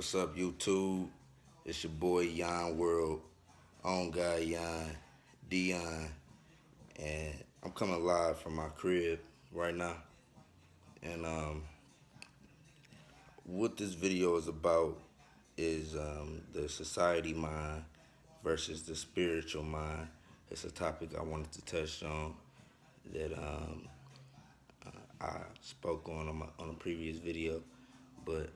What's up, YouTube? It's your boy YON World, on guy YON, DeYon, and I'm coming live from my crib right now. And what this video is about is the society mind versus the spiritual mind. It's a topic I wanted to touch on that I spoke on a previous video, but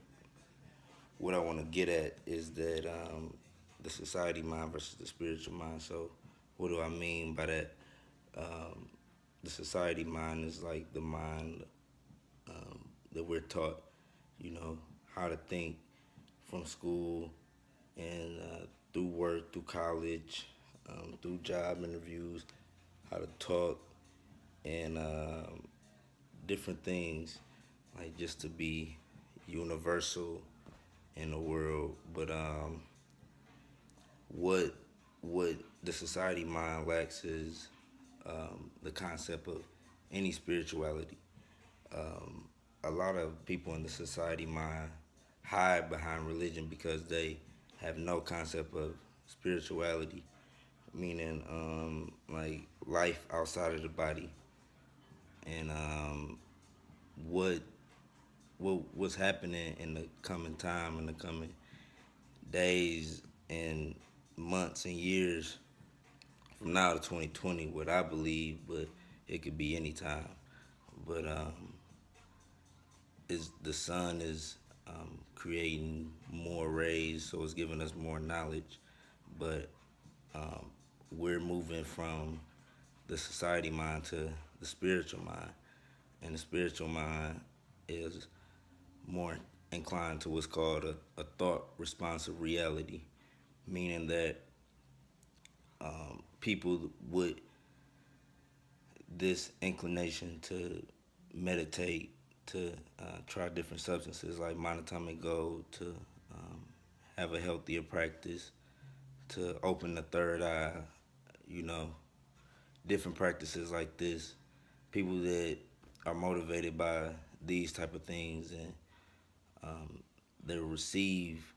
what I want to get at is that the society mind versus the spiritual mind. So, what do I mean by that? Um, the society mind is like the mind that we're taught, you know, how to think from school and through work, through college, through job interviews, how to talk and different things, like just to be universal in the world. But what what the society mind lacks is the concept of any spirituality. A lot of people in the society mind hide behind religion because they have no concept of spirituality, meaning like life outside of the body and what what's happening in the coming time, in the coming days and months and years from now to 2020, what I believe, but it could be any time. But is the sun is creating more rays, so it's giving us more knowledge. But um, we're moving from the society mind to the spiritual mind, and the spiritual mind is more inclined to what's called a thought responsive reality, meaning that people with this inclination to meditate, to try different substances like monatomic gold, to have a healthier practice, to open the third eye, you know, different practices like this. People that are motivated by these type of things and they receive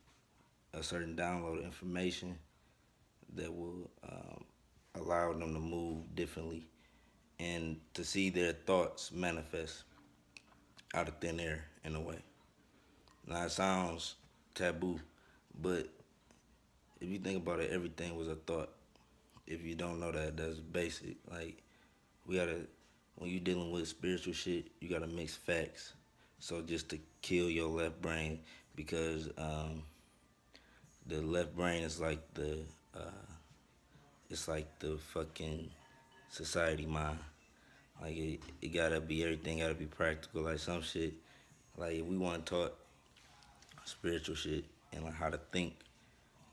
a certain download of information that will allow them to move differently and to see their thoughts manifest out of thin air in a way. Now it sounds taboo, but if you think about it, everything was a thought. If you don't know that, that's basic. Like we gotta, when you dealing with spiritual shit, you gotta mix facts. So just to kill your left brain, because the left brain is like it's like the fucking society mind. Like it gotta be, everything gotta be practical. Like some shit, like if we want taught spiritual shit and like how to think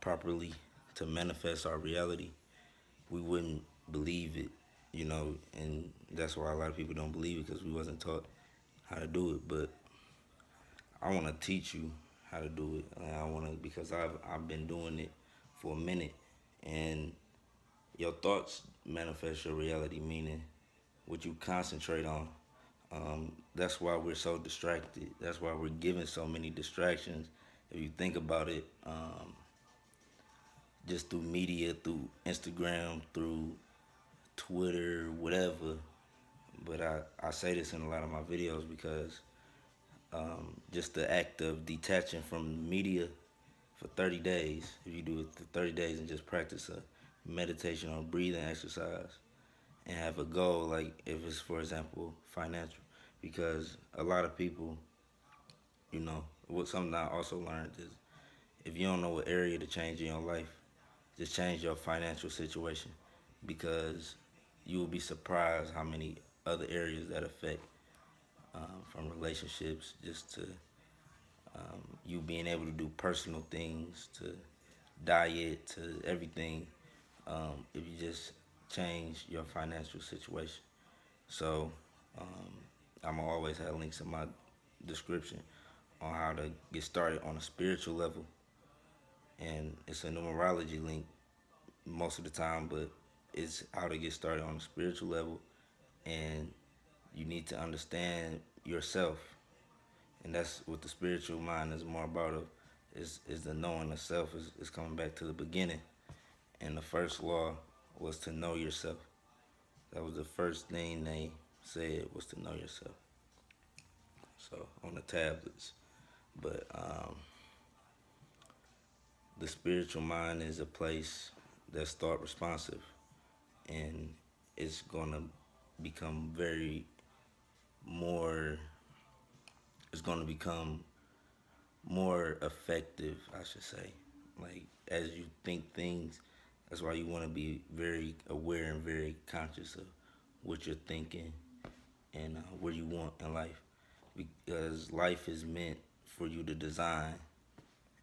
properly to manifest our reality, we wouldn't believe it, you know. And that's why a lot of people don't believe it, because we wasn't taught how to do it. But I want to teach you how to do it. I want to, because I've been doing it for a minute, and your thoughts manifest your reality, meaning what you concentrate on. That's why we're so distracted. That's why we're given so many distractions. If you think about it, just through media, through Instagram, through Twitter, whatever. But I say this in a lot of my videos because just the act of detaching from media for 30 days, if you do it for 30 days and just practice a meditation or breathing exercise and have a goal, like if it's, for example, financial, because a lot of people, you know, what something I also learned is if you don't know what area to change in your life, just change your financial situation, because you will be surprised how many other areas that affect, from relationships just to you being able to do personal things, to diet, to everything, if you just change your financial situation. So I'm gonna always have links in my description on how to get started on a spiritual level, and it's a numerology link most of the time, but it's how to get started on a spiritual level, and you need to understand yourself, and that's what the spiritual mind is more about. Of is the knowing of self. Is coming back to the beginning, and the first law was to know yourself. That was the first thing they said was to know yourself. So on the tablets, but the spiritual mind is a place that's thought responsive, and it's gonna become very more. It's gonna become more effective, I should say. Like as you think things, that's why you want to be very aware and very conscious of what you're thinking and where you want in life, because life is meant for you to design.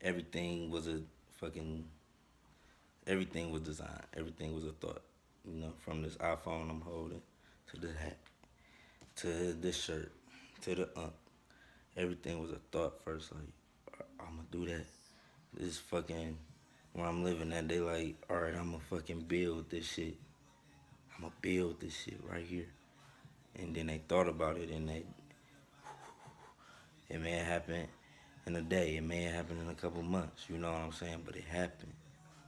Everything was a fucking everything was designed. Everything was a thought. From this iPhone I'm holding to the hat to this shirt to the everything was a thought first. Like I'm gonna do that. This fucking where I'm living at, they like, all right, I'm gonna fucking build this shit. I'm gonna build this shit right here. And then they thought about it, and it may have happened in a day. It may have happened in a couple months. You know what I'm saying? But it happened,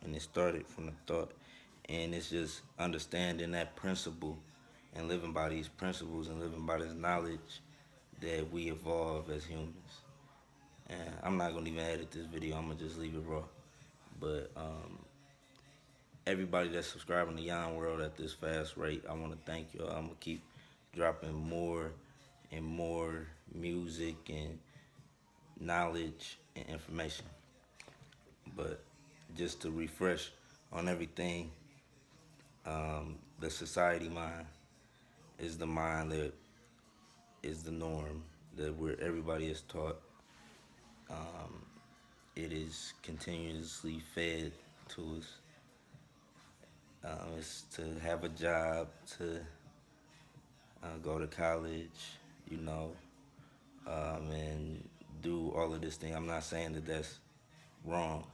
and it started from the thought. And it's just understanding that principle and living by these principles and living by this knowledge that we evolve as humans. And I'm not gonna even edit this video. I'm gonna just leave it raw. But everybody that's subscribing to YON World at this fast rate, I want to thank you. I'm gonna keep dropping more and more music and knowledge and information. But just to refresh on everything, the society mind is the mind that is the norm, that where everybody is taught. It is continuously fed to us. It's to have a job, to go to college, you know, and do all of this thing. I'm not saying that that's wrong,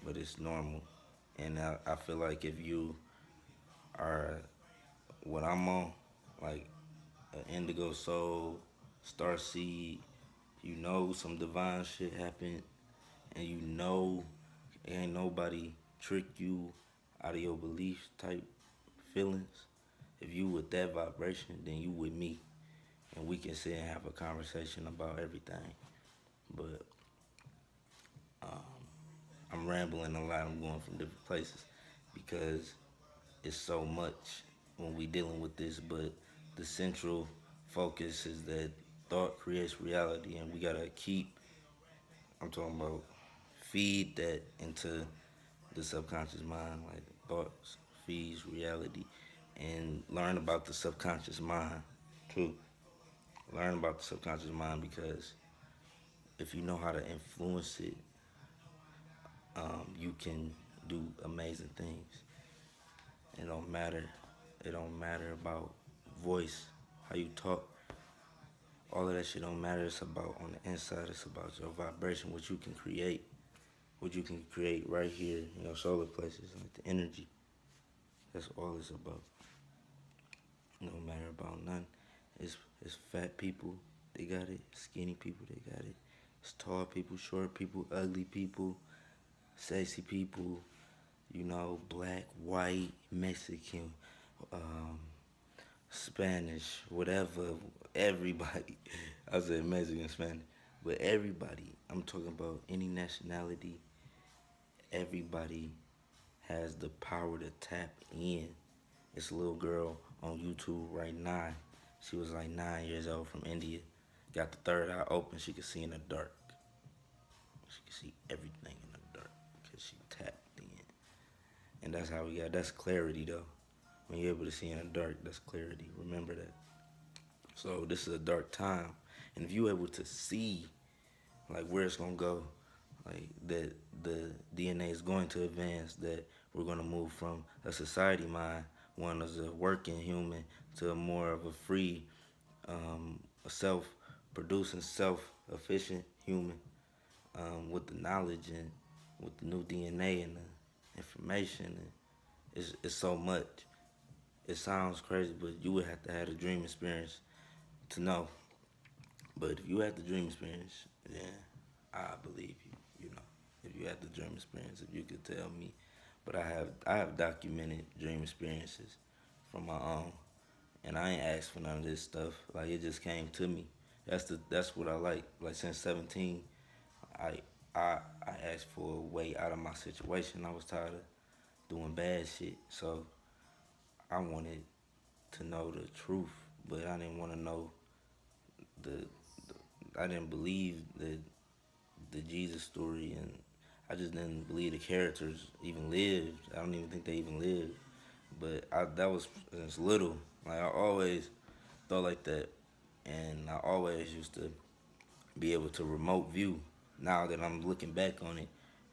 but it's normal. And I feel like if you are what I'm on, like an indigo soul, star seed, some divine shit happened, and ain't nobody trick you out of your belief type feelings. If you with that vibration, then you with me, and we can sit and have a conversation about everything. But I'm rambling a lot. I'm going from different places because it's so much when we dealing with this. But the central focus is that thought creates reality, and we gotta keep. I'm talking about feed that into the subconscious mind, like thoughts feeds reality, and learn about the subconscious mind too. Learn about the subconscious mind because if you know how to influence it, you can do amazing things. It don't matter. It don't matter about voice, how you talk. All of that shit don't matter. It's about on the inside. It's about your vibration, what you can create, what you can create right here in your solar plexus, like the energy. That's all it's about. No matter about none. It's fat people, they got it. Skinny people, they got it. It's tall people, short people, ugly people, sexy people, black, white, Mexican, um, Spanish, whatever, everybody. I said Mexican, Spanish, but everybody. I'm talking about any nationality. Everybody has the power to tap in. It's a little girl on YouTube right now. She was like 9 years old from India. Got the third eye open. She could see in the dark. She could see everything in the dark because she tapped in. And that's how we got. That's clarity, though. When you're able to see in the dark, that's clarity. Remember that. So this is a dark time, and if you're able to see, like where it's gonna go, like that the DNA is going to advance, that we're gonna move from a society mind, one as a working human, to a more of a free, a self-producing, self-efficient human, with the knowledge and with the new DNA and the information. And it's so much. It sounds crazy, but you would have to have a dream experience to know. But if you have the dream experience, then I believe you. got the dream experience, if you could tell me. But I have documented dream experiences from my own, and I ain't asked for none of this stuff. Like it just came to me. That's what I like. Like since 17, I I asked for a way out of my situation. I was tired of doing bad shit, so I wanted to know the truth, but I didn't want to know the I didn't believe the Jesus story, and I just didn't believe the characters even lived. I don't even think they even lived. But that was as little. Like I always thought like that, and I always used to be able to remote view. Now that I'm looking back on it,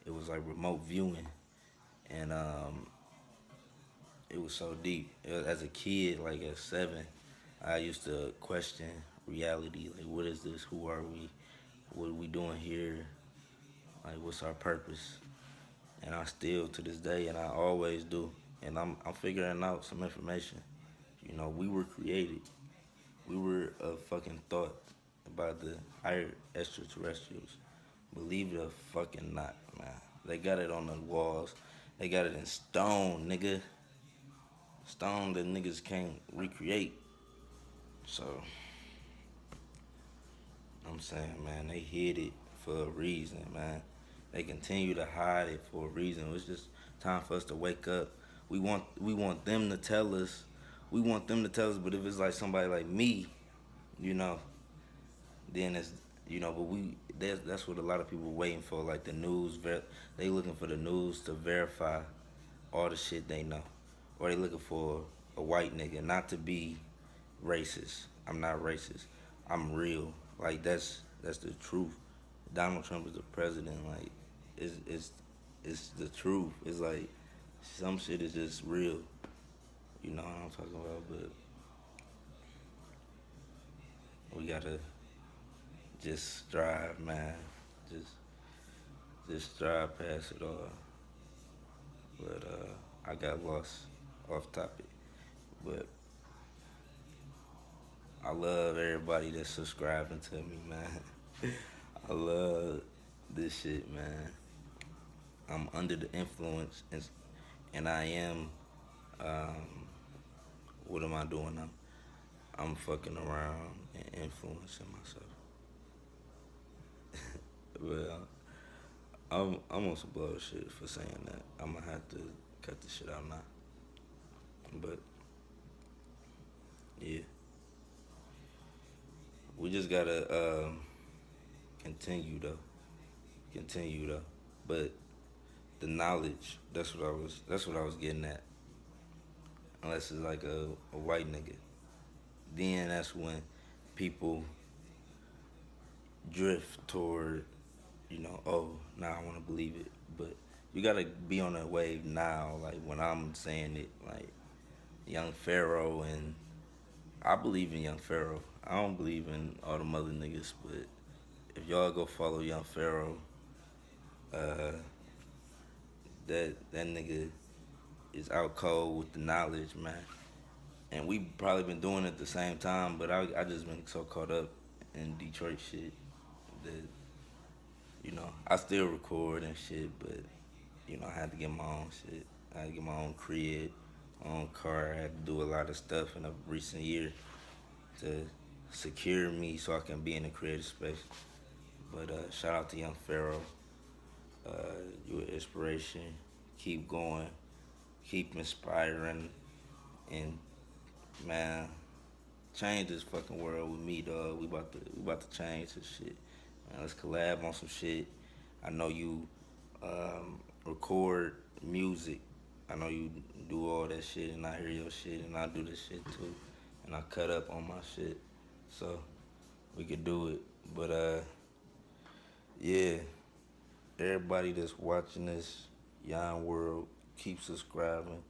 it was like remote viewing, and it was so deep. As a kid, like at 7, I used to question reality. Like, what is this? Who are we? What are we doing here? Like, what's our purpose? And I still to this day, and I always do. And I'm figuring out some information. You know, we were created. We were a fucking thought by the higher extraterrestrials. Believe it or fucking not, man. They got it on the walls. They got it in stone, nigga. Stone that niggas can't recreate. So I'm saying, man, they hid it for a reason, man. They continue to hide it for a reason. It's just time for us to wake up. We want them to tell us. We want them to tell us, but if it's like somebody like me, you know, then it's but that's what a lot of people waiting for, like the news. They looking for the news to verify all the shit they know, or they looking for a white nigga not to be racist. I'm not racist. I'm real. Like that's the truth. Donald Trump is the president. Like it's the truth. It's like some shit is just real. You know what I'm talking about? But we gotta just strive, man. Just just strive past it all. But I got lost off topic. But I love everybody that's subscribing to me, man. I love this shit, man. I'm under the influence, and I am. Um, what am I doing? I'm fucking around and influencing myself. Well, I'm on some bullshit for saying that. I'm gonna have to cut this shit out now. But yeah, we just gotta continue though, continue though. But the knowledge, that's what I was getting at. Unless it's like a white nigga, then that's when people drift toward, oh, now I want to believe it. But you gotta be on a wave now, like when I'm saying it, like Young Pharaoh, and I believe in Young Pharaoh. I don't believe in all the mother niggas, but if y'all go follow Young Pharaoh, uh, that nigga is out cold with the knowledge, man. And we probably been doing it at the same time, but I just been so caught up in Detroit shit that I still record and shit, but I had to get my own shit. I had to get my own crib, my own car. I had to do a lot of stuff in a recent year to secure me so I can be in a creative space. But shout out to Young Pharaoh. Uh, you an inspiration. Keep going. Keep inspiring. And man, change this fucking world with me, dog. We about to change this shit. Man, let's collab on some shit. I know you record music. I know you do all that shit, and I hear your shit, and I do this shit too, and I cut up on my shit, so we could do it. But yeah, everybody that's watching this Yon World, keep subscribing.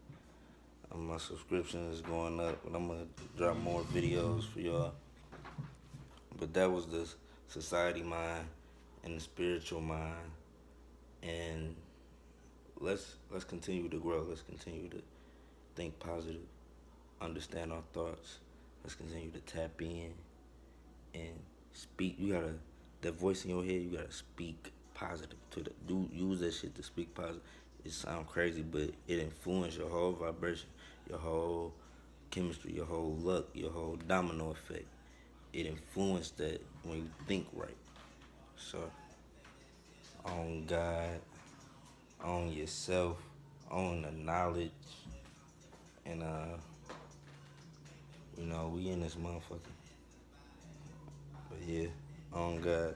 My subscription is going up, and I'm gonna drop more videos for y'all. But that was the society mind and the spiritual mind, and let's continue to grow. Let's continue to think positive, understand our thoughts. Let's continue to tap in and speak. You gotta that voice in your head. You gotta speak. positive to the do use that shit to speak positive. It sounds crazy, but it influences your whole vibration, your whole chemistry, your whole luck, your whole domino effect. It influenced that when you think right. So on God, on yourself, on the knowledge, and we in this motherfucker. But yeah, on God.